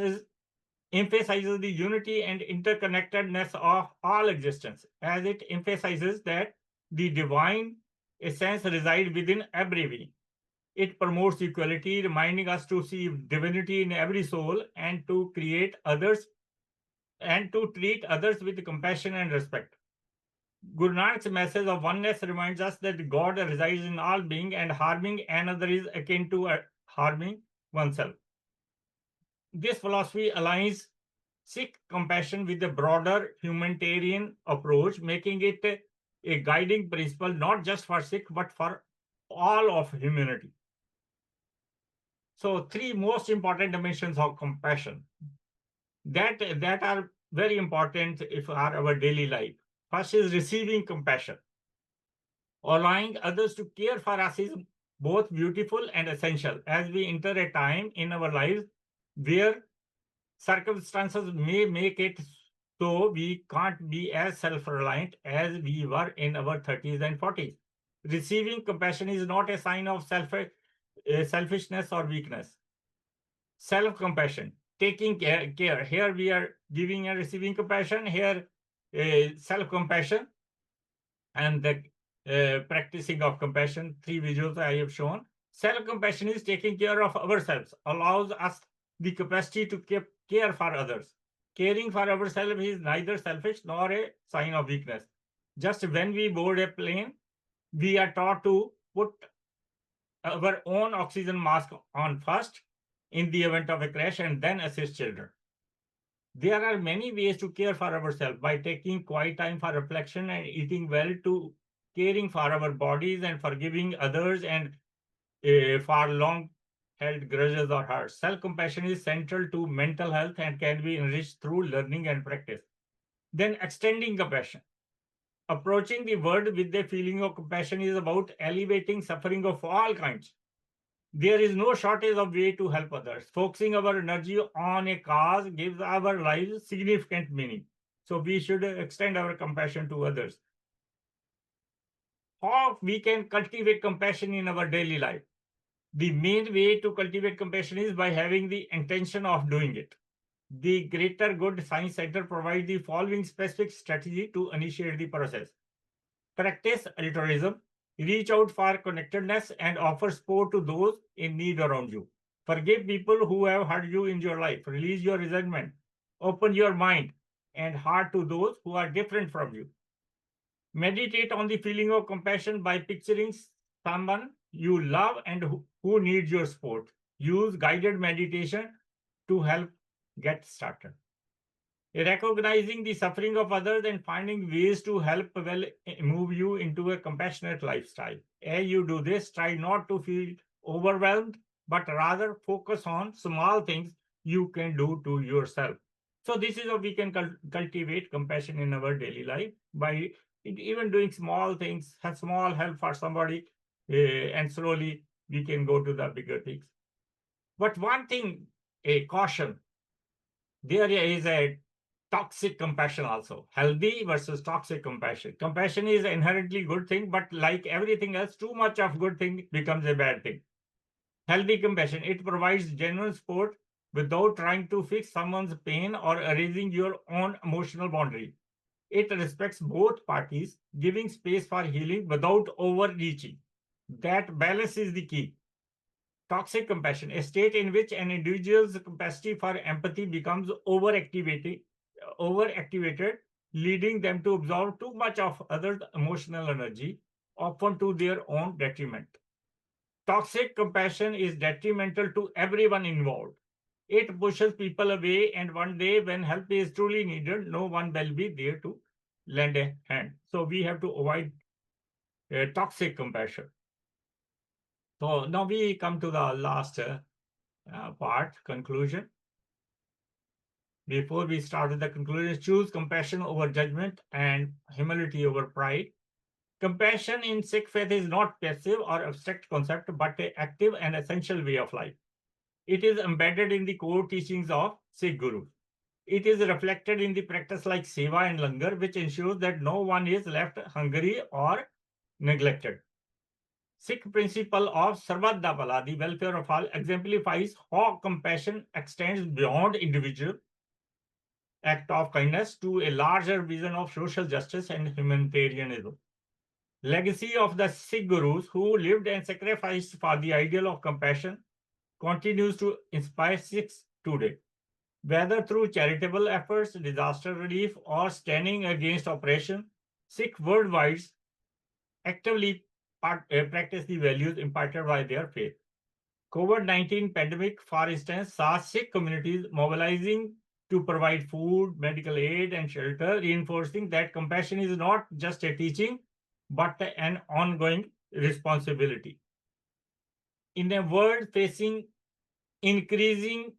emphasizes the unity and interconnectedness of all existence, as it emphasizes that the divine essence resides within every being. It promotes equality, reminding us to see divinity in every soul and to create others and to treat others with compassion and respect. Guru Nanak's message of oneness reminds us that God resides in all being and harming another is akin to harming oneself. This philosophy aligns Sikh compassion with a broader humanitarian approach, making it a guiding principle not just for Sikh but for all of humanity. So, three most important dimensions of compassion that are very important for our daily life. First is receiving compassion. Allowing others to care for us is both beautiful and essential as we enter a time in our lives where circumstances may make it so we can't be as self-reliant as we were in our 30s and 40s. Receiving compassion is not a sign of selfishness or weakness. Self-compassion, taking care. Here we are giving and receiving compassion. Here, self-compassion and the practicing of compassion. Three visuals I have shown. Self-compassion is taking care of ourselves, allows us the capacity to care for others. Caring for ourselves is neither selfish nor a sign of weakness. Just when we board a plane, we are taught to put our own oxygen mask on first in the event of a crash and then assist children. There are many ways to care for ourselves by taking quiet time for reflection and eating well to caring for our bodies and forgiving others and for long held grudges or hurts. Self-compassion is central to mental health and can be enriched through learning and practice. Then extending compassion. Approaching the world with a feeling of compassion is about alleviating suffering of all kinds. There is no shortage of way to help others. Focusing our energy on a cause gives our lives significant meaning. So we should extend our compassion to others. How we can cultivate compassion in our daily life? The main way to cultivate compassion is by having the intention of doing it. The Greater Good Science Center provides the following specific strategy to initiate the process. Practice altruism. Reach out for connectedness and offer support to those in need around you. Forgive people who have hurt you in your life. Release your resentment. Open your mind and heart to those who are different from you. Meditate on the feeling of compassion by picturing someone you love and who needs your support. Use guided meditation to help get started. Recognizing the suffering of others and finding ways to help will move you into a compassionate lifestyle. As you do this, try not to feel overwhelmed, but rather focus on small things you can do to yourself. So this is how we can cultivate compassion in our daily life by even doing small things, have small help for somebody, and slowly we can go to the bigger things. But one thing, a caution, there is a toxic compassion also. Healthy versus toxic compassion. Compassion is an inherently good thing, but like everything else, too much of good thing becomes a bad thing. Healthy compassion, it provides genuine support, without trying to fix someone's pain or erasing your own emotional boundary. It respects both parties, giving space for healing without overreaching. That balance is the key. Toxic compassion, a state in which an individual's capacity for empathy becomes overactivated, leading them to absorb too much of others' emotional energy, often to their own detriment. Toxic compassion is detrimental to everyone involved. It pushes people away, and one day, when help is truly needed, no one will be there to lend a hand. So, we have to avoid toxic compassion. So, now we come to the last part, conclusion. Before we start with the conclusion, choose compassion over judgment and humility over pride. Compassion in Sikh faith is not passive or abstract concept, but an active and essential way of life. It is embedded in the core teachings of Sikh Gurus. It is reflected in the practice like Seva and Langar, which ensures that no one is left hungry or neglected. Sikh principle of Sarvat da Bhala, the welfare of all, exemplifies how compassion extends beyond individual act of kindness to a larger vision of social justice and humanitarianism. Legacy of the Sikh Gurus who lived and sacrificed for the ideal of compassion continues to inspire Sikhs today. Whether through charitable efforts, disaster relief, or standing against oppression, Sikhs worldwide actively practice the values imparted by their faith. COVID-19 pandemic, for instance, saw Sikh communities mobilizing to provide food, medical aid, and shelter, reinforcing that compassion is not just a teaching, but an ongoing responsibility. In a world facing increasing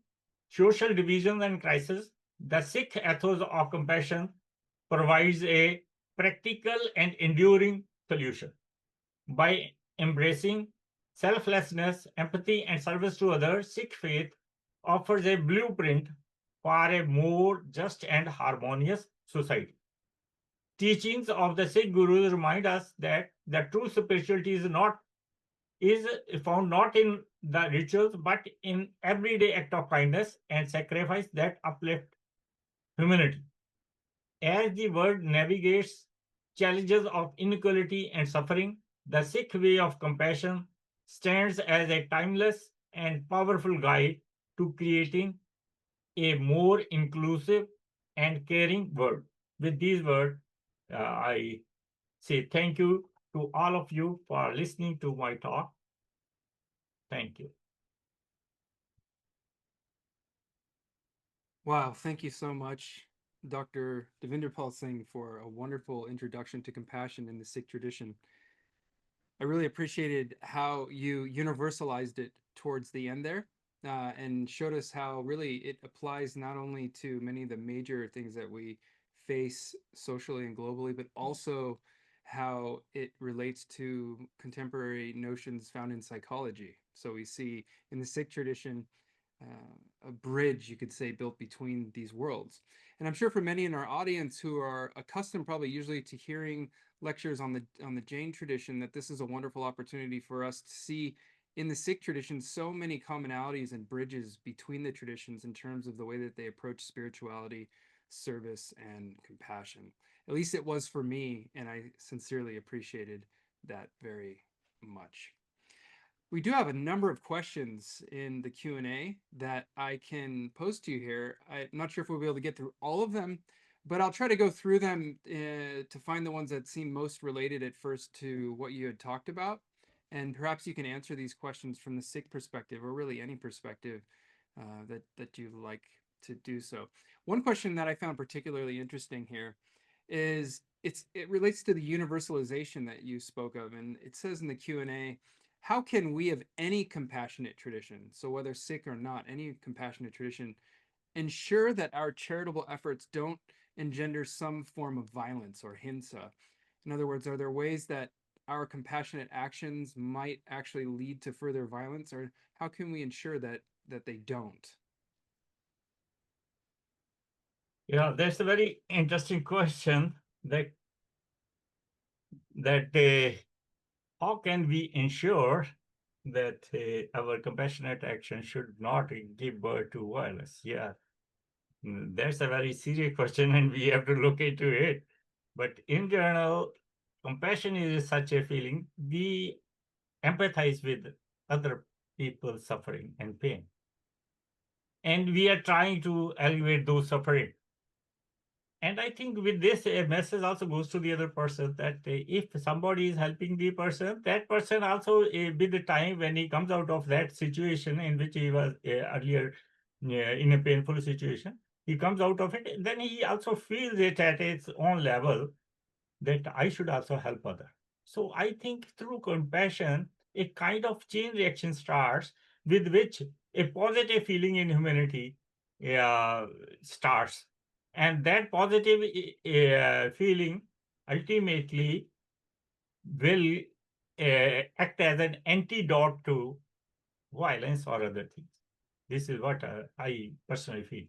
social divisions and crises, the Sikh ethos of compassion provides a practical and enduring solution. By embracing selflessness, empathy, and service to others, Sikh faith offers a blueprint for a more just and harmonious society. Teachings of the Sikh Gurus remind us that the true spirituality is found not in the rituals but in everyday act of kindness and sacrifice that uplift humanity. As the world navigates challenges of inequality and suffering, the Sikh way of compassion stands as a timeless and powerful guide to creating a more inclusive and caring world. With these words, I say thank you to all of you for listening to my talk. Thank you. Wow, thank you so much, Dr. Devinder Singh, for a wonderful introduction to compassion in the Sikh tradition. I really appreciated how you universalized it towards the end there, and showed us how really it applies not only to many of the major things that we face socially and globally, but also how it relates to contemporary notions found in psychology. So we see in the Sikh tradition a bridge, you could say, built between these worlds. And I'm sure for many in our audience who are accustomed probably usually to hearing lectures on the Jain tradition, that this is a wonderful opportunity for us to see in the Sikh tradition so many commonalities and bridges between the traditions in terms of the way that they approach spirituality, service, and compassion. At least it was for me, and I sincerely appreciated that very much. We do have a number of questions in the Q&A that I can pose to you here. I'm not sure if we'll be able to get through all of them, but I'll try to go through them to find the ones that seem most related at first to what you had talked about. And perhaps you can answer these questions from the Sikh perspective, or really any perspective that you'd like to do so. One question that I found particularly interesting here is it relates to the universalization that you spoke of, and it says in the Q&A, how can we of any compassionate tradition, so whether Sikh or not, any compassionate tradition, ensure that our charitable efforts don't engender some form of violence or hinsa? In other words, are there ways that our compassionate actions might actually lead to further violence, or how can we ensure that they don't? Yeah, that's a very interesting question. That how can we ensure that our compassionate action should not give birth to violence. Yeah, that's a very serious question, and we have to look into it. But in general, compassion is such a feeling. We empathize with other people's suffering and pain, and we are trying to alleviate those suffering. And I think with this, a message also goes to the other person that if somebody is helping the person, that person also, with the time when he comes out of that situation in which he was earlier in a painful situation, he comes out of it, then he also feels it at its own level that I should also help other. So I think through compassion, a kind of chain reaction starts with which a positive feeling in humanity uh, starts. And that positive feeling ultimately will act as an antidote to violence or other things. This is what I personally feel.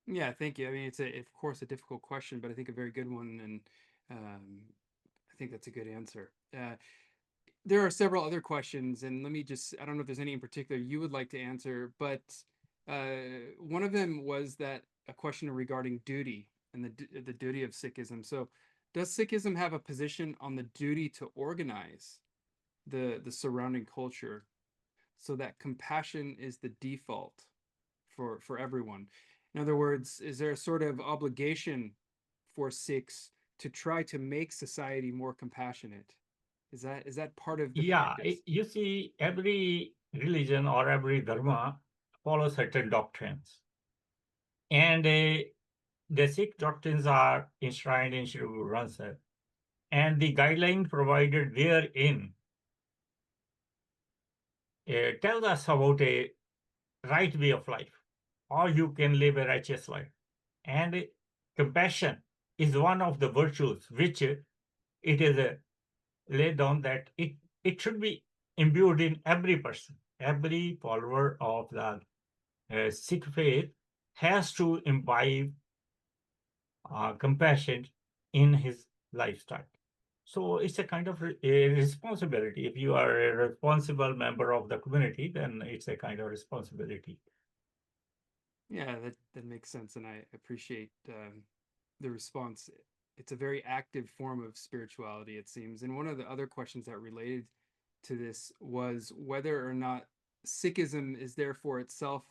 Yeah, thank you. I mean, it's of course a difficult question, but I think a very good one, and I think that's a good answer. There are several other questions, and let me I don't know if there's any in particular you would like to answer, but one of them was that a question regarding duty and the duty of Sikhism. So, does Sikhism have a position on the duty to organize the surrounding culture so that compassion is the default for everyone? In other words, is there a sort of obligation for Sikhs to try to make society more compassionate? Is that part of the Yeah, practice? you see, every religion or every dharma follows certain doctrines. And the Sikh doctrines are enshrined in Sri Guru Granth Sahib. And the guideline provided therein tells us about a right way of life, or you can live a righteous life. And compassion is one of the virtues which it is laid down that it should be imbued in every person. Every follower of the Sikh faith has to imbibe compassion in his lifestyle. So it's a kind of a responsibility. If you are a responsible member of the community, then it's a kind of responsibility. Yeah, that makes sense, and I appreciate the response. It's a very active form of spirituality, it seems. And one of the other questions that related to this was whether or not Sikhism is therefore itself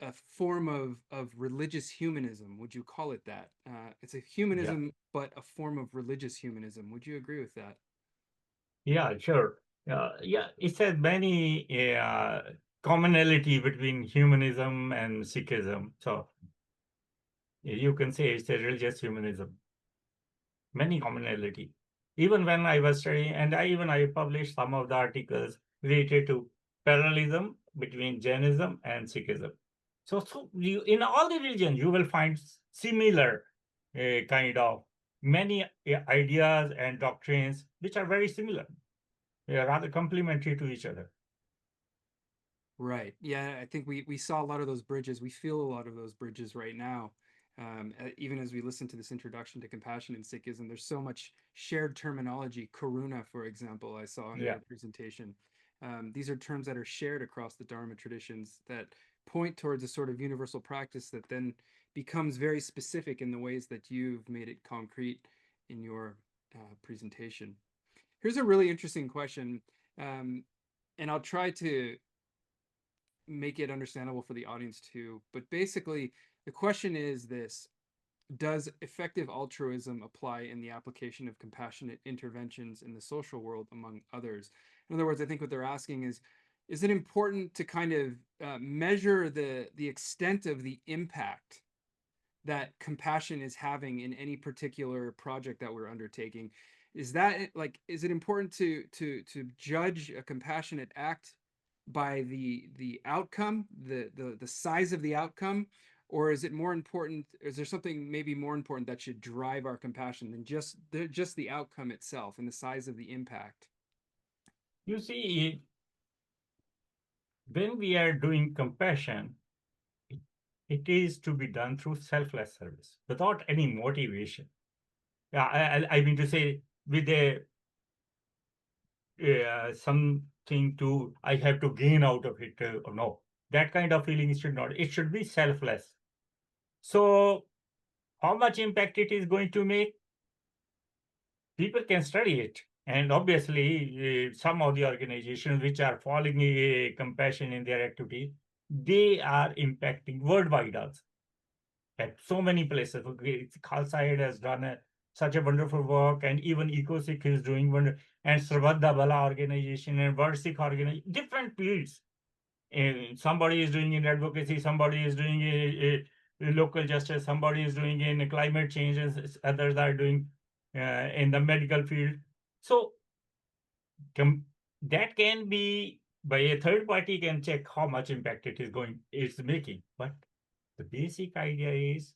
a form of religious humanism. Would you call it that? It's a Yeah, humanism, but a form of religious humanism. Would you agree with that? yeah, sure. Yeah, it has many commonality between humanism and Sikhism. So you can say it's a religious humanism. Many commonality. Even when I was studying, and I published some of the articles related to parallelism between Jainism and Sikhism. So you, in all the religions, you will find similar kind of many ideas and doctrines which are very similar. They are rather complementary to each other. Right. Yeah, I think we saw a lot of those bridges. We feel a lot of those bridges right now. Even as we listen to this introduction to compassion in Sikhism, there's so much shared terminology. Karuna, for example, I saw in Yeah. your presentation. These are terms that are shared across the Dharma traditions that point towards a sort of universal practice that then becomes very specific in the ways that you've made it concrete in your presentation. Here's a really interesting question, and I'll try to make it understandable for the audience too. But basically, the question is this: does effective altruism apply in the application of compassionate interventions in the social world, among others? In other words, I think what they're asking is it important to kind of measure the extent of the impact that compassion is having in any particular project that we're undertaking? Is that like, is it important to judge a compassionate act by the outcome, the size of the outcome, or is it more important? Is there something maybe more important that should drive our compassion than just the outcome itself and the size of the impact? You see, when we are doing compassion, it is to be done through selfless service without any motivation. Yeah, I mean to say with a something I have to gain out of it. No, that kind of feeling should not. It should be selfless. So, how much impact it is going to make, people can study it. And obviously, some of the organizations which are following compassion in their activities, they are impacting worldwide also at so many places. Okay, Khalsa has done such a wonderful work, and even EcoSikh is doing wonder, and Sarvada Bala organization and World Sikh organization, different fields. Somebody is doing in advocacy, somebody is doing local justice, somebody is doing in climate change, and others are doing in the medical field. So that can be by a third party can check how much impact it's making. But the basic idea is,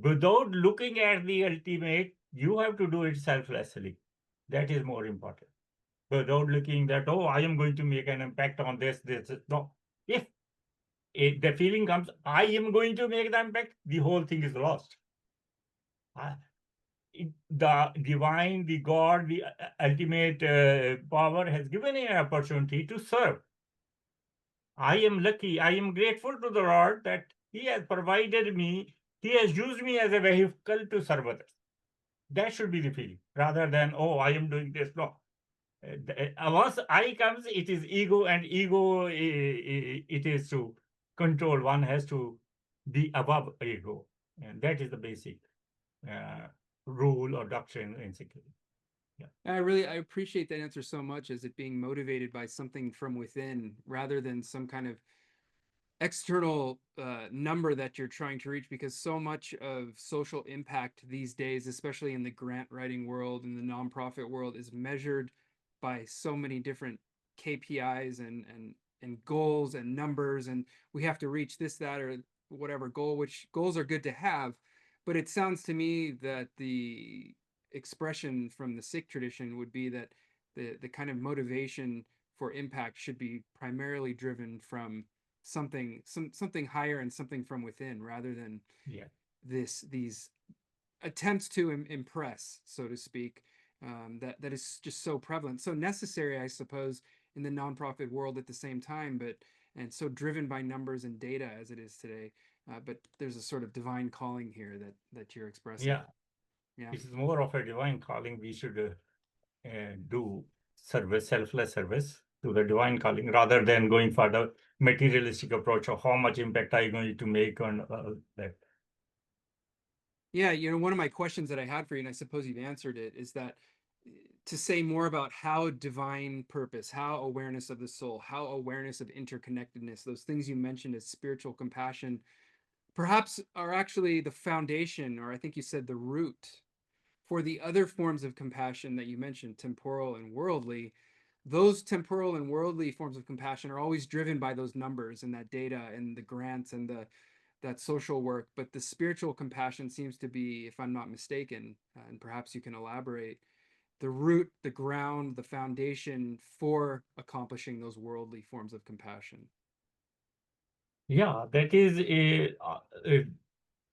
without looking at the ultimate, you have to do it selflessly. That is more important. Without looking that, oh, I am going to make an impact on this. No. If the feeling comes, I am going to make the impact, the whole thing is lost. The divine, the God, the ultimate power has given me an opportunity to serve. I am lucky, I am grateful to the Lord that He has provided me, He has used me as a vehicle to serve others. That should be the feeling, rather than, oh, I am doing this. No. Once I comes, it is ego, and ego, it is to control. One has to be above ego. And that is the basic uh, rule or doctrine in Sikhism. I appreciate that answer so much, as it being motivated by something from within rather than some kind of external number that you're trying to reach, because so much of social impact these days, especially in the grant writing world and the nonprofit world, is measured by so many different KPIs and goals and numbers, and we have to reach this, that, or whatever goal, which goals are good to have. But it sounds to me that the expression from the Sikh tradition would be that the kind of motivation for impact should be primarily driven from something higher and something from within, rather than Yeah. these attempts to impress, so to speak, that is just so prevalent, so necessary, I suppose, in the nonprofit world at the same time, but and so driven by numbers and data as it is today. But there's a sort of divine calling here that you're expressing. Yeah. Yeah. This is more of a divine calling. We should do service, selfless service to the divine calling, rather than going for the materialistic approach of how much impact are you going to make on that. Yeah, one of my questions that I had for you, and I suppose you've answered it, is that to say more about how divine purpose, how awareness of the soul, how awareness of interconnectedness, those things you mentioned as spiritual compassion, perhaps are actually the foundation, or I think you said the root, for the other forms of compassion that you mentioned, temporal and worldly. Those temporal and worldly forms of compassion are always driven by those numbers and that data and the grants and that social work. But the spiritual compassion seems to be, if I'm not mistaken, and perhaps you can elaborate, the root, the ground, the foundation for accomplishing those worldly forms of compassion. Yeah, that is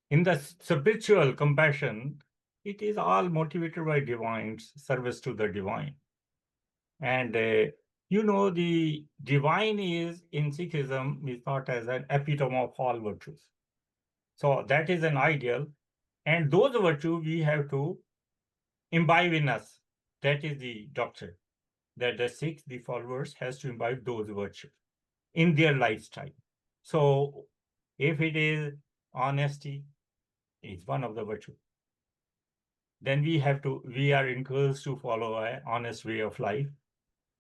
in the spiritual compassion, it is all motivated by divine service to the divine. And the divine is in Sikhism is thought as an epitome of all virtues. So that is an ideal, and those virtues we have to imbibe in us. That is the doctrine, that the Sikhs, the followers, has to imbibe those virtues in their lifestyle. So if it is honesty, is one of the virtues. Then we are encouraged to follow an honest way of life.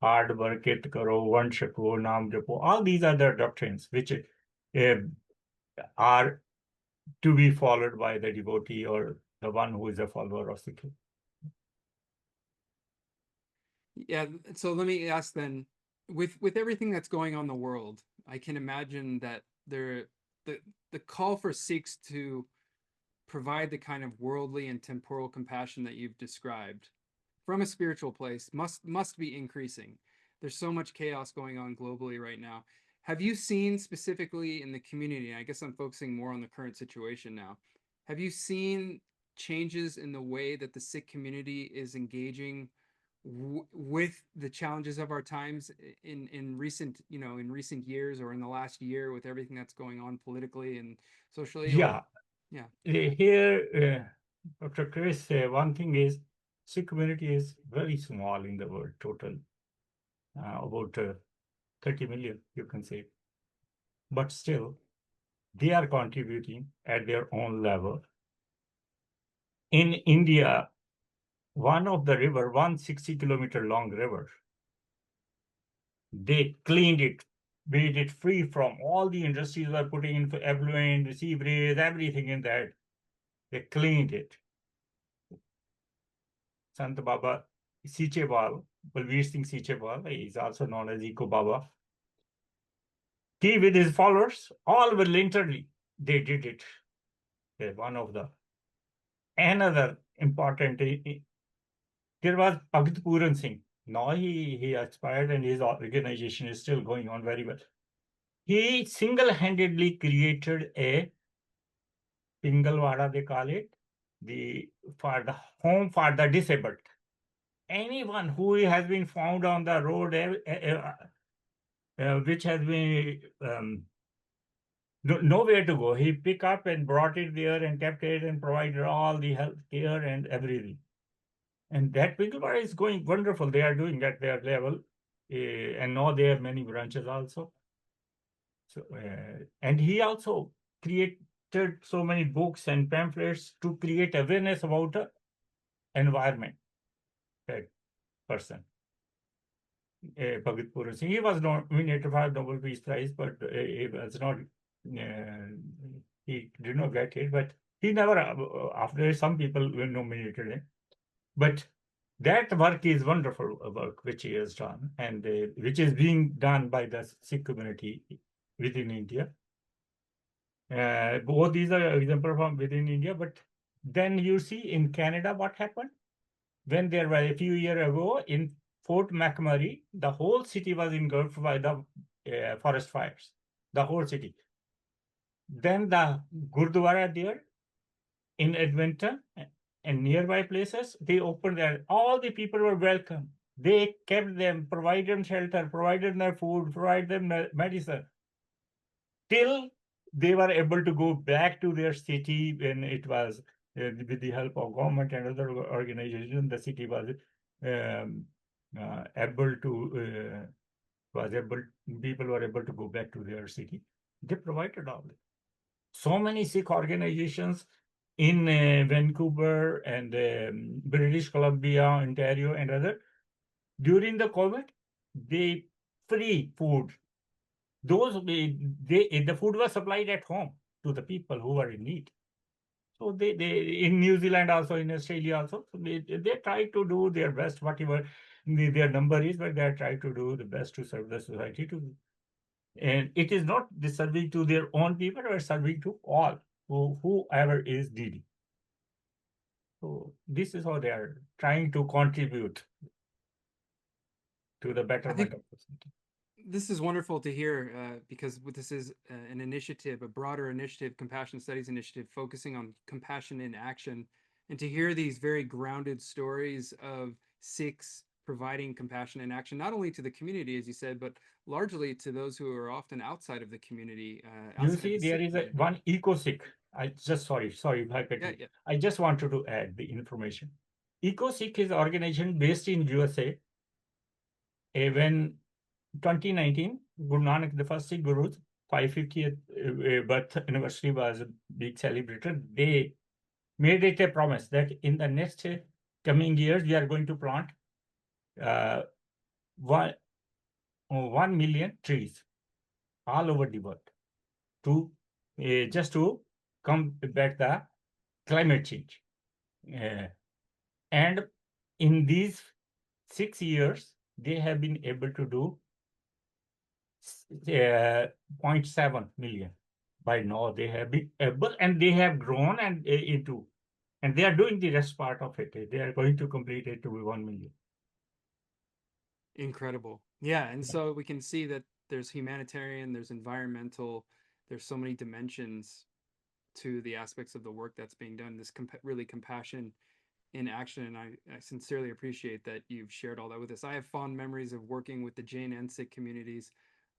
Hard work, it karo, one shako, naam japo. All these are the doctrines which are to be followed by the devotee or the one who is a follower of Sikh. Yeah, so let me ask then, with everything that's going on in the world, I can imagine that the call for Sikhs to provide the kind of worldly and temporal compassion that you've described from a spiritual place must be increasing. There's so much chaos going on globally right now. Have you seen specifically in the community, I guess I'm focusing more on the current situation now, have you seen changes in the way that the Sikh community is engaging with the challenges of our times in recent, in recent years or in the last year with everything that's going on politically and socially? Or Yeah. yeah. Here, Dr. Chris, one thing is Sikh community is very small in the world total, about 30 million, you can say. But still, they are contributing at their own level. In India, one of the river, 160-kilometer long river, they cleaned it, made it free from all the industries were putting in effluent, sewerage, everything in that. They cleaned it. Sant Baba Sichewal, Balveer Singh Sichewal, he is also known as Eco Baba. He with his followers, all voluntarily, they did it. One of the another important, there was Bhagat Puran Singh. Now he expired and his organization is still going on very well. He single-handedly created a Pingalwada, they call it, for the home for the disabled. Anyone who has been found on the road, which has been nowhere to go, he picked up and brought it there and kept it and provided all the health care and everything. And that Pingalwada is going wonderful. They are doing at their level, and now they have many branches also. So, and he also created so many books and pamphlets to create awareness about the environment. That person, Bhagat Pura Singh, he was nominated for Nobel Peace Prize, but he was not. He did not get it, but he never. After some people were nominated him, but that work is wonderful work which he has done, and which is being done by the Sikh community within India. Both these are examples from within India, but then you see in Canada what happened when there were a few years ago in Fort McMurray, the whole city was engulfed by the forest fires, the whole city. Then the Gurdwara there in Edmonton and nearby places, they opened there. All the people were welcome. They kept them, provided them shelter, provided them food, provided them medicine. Till they were able to go back to their city when it was, with the help of government and other organizations, the city was able to, people were able to go back to their city. They provided all this. So many Sikh organizations in Vancouver and British Columbia, Ontario, and other, during the COVID, they free food. The food was supplied at home to the people who were in need. So they in New Zealand also, in Australia also, so they try to do their best, whatever their number is, but they try to do the best to serve the society to. And it is not serving to their own people, but serving to all whoever is needy. So this is how they are trying to contribute to the betterment of society. This is wonderful to hear, because this is an initiative, a broader initiative, Compassion Studies initiative, focusing on compassion in action, and to hear these very grounded stories of Sikhs providing compassion in action, not only to the community, as you said, but largely to those who are often outside of the community. You see, there is one eco-Sikh. Sorry, if I cut you. Yeah. I just wanted to add the information. Eco-Sikh is an organization based in USA. When 2019, Guru Nanak, the first Sikh Gurus, 550th birth anniversary was big celebrated. They made it a promise that in the next coming years, we are going to plant 1 million trees all over the world to just to combat the climate change. And in these 6 years, they have been able to do 0.7 million. By now, they have been able, and they have grown and and they are doing the rest part of it. They are going to complete it to be 1 million. Incredible. Yeah. And so we can see that there's humanitarian, there's environmental, there's so many dimensions to the aspects of the work that's being done. This really compassion in action. And I sincerely appreciate that you've shared all that with us. I have fond memories of working with the Jain and Sikh communities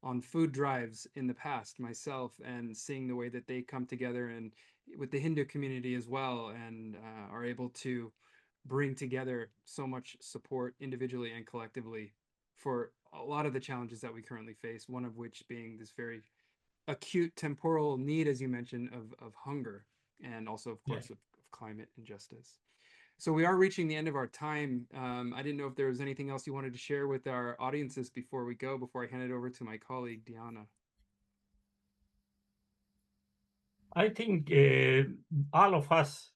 on food drives in the past myself, and seeing the way that they come together, and with the Hindu community as well, and are able to bring together so much support individually and collectively for a lot of the challenges that we currently face, one of which being this very acute temporal need, as you mentioned, of hunger, and also, of course, Yeah. of climate injustice. So we are reaching the end of our time. I didn't know if there was anything else you wanted to share with our audiences before we go, before I hand it over to my colleague, Diana. I think all of us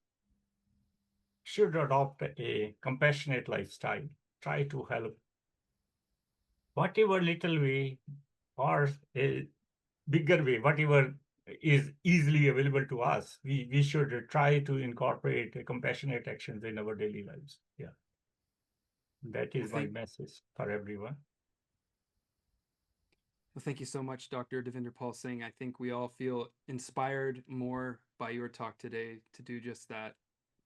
should adopt a compassionate lifestyle, try to help whatever little way or a bigger way, whatever is easily available to us. We should try to incorporate compassionate actions in our daily lives. Yeah. That is my message for everyone. Well, thank you so much, Dr. Devinder Paul Singh. I think we all feel inspired more by your talk today to do just that,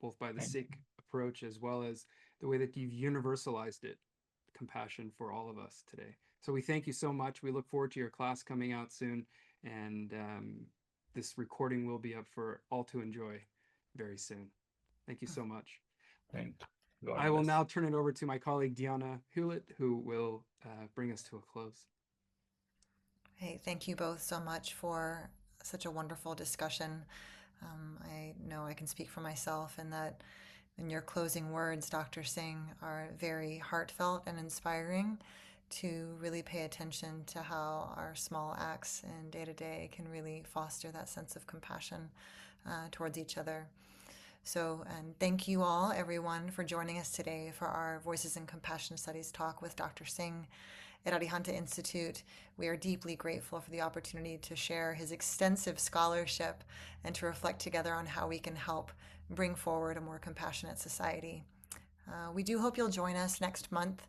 both by the Sikh approach as well as the way that you've universalized it, compassion for all of us today. So we thank you so much. We look forward to your class coming out soon, and this recording will be up for all to enjoy very soon. Thank you so much. Thank you. I will now turn it over to my colleague, Diana Hewlett, who will bring us to a close. Hey, thank you both so much for such a wonderful discussion. I know I can speak for myself in that in your closing words, Dr. Singh, are very heartfelt and inspiring to really pay attention to how our small acts in day to day can really foster that sense of compassion towards each other. So, and thank you all, everyone, for joining us today for our Voices in Compassion Studies talk with Dr. Singh. At Arihanta Institute, we are deeply grateful for the opportunity to share his extensive scholarship and to reflect together on how we can help bring forward a more compassionate society. We do hope you'll join us next month.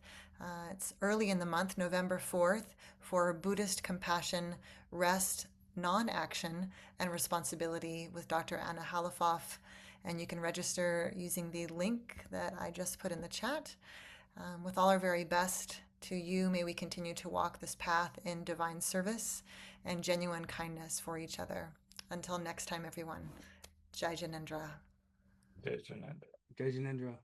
It's early in the month, November 4th, for Buddhist Compassion, Rest, Non-Action, and Responsibility with Dr. Anna Halifoff. And you can register using the link that I just put in the chat. With all our very best to you, may we continue to walk this path in divine service and genuine kindness for each other. Until next time, everyone. Jai Janendra. Jai Janendra. Jai Janendra.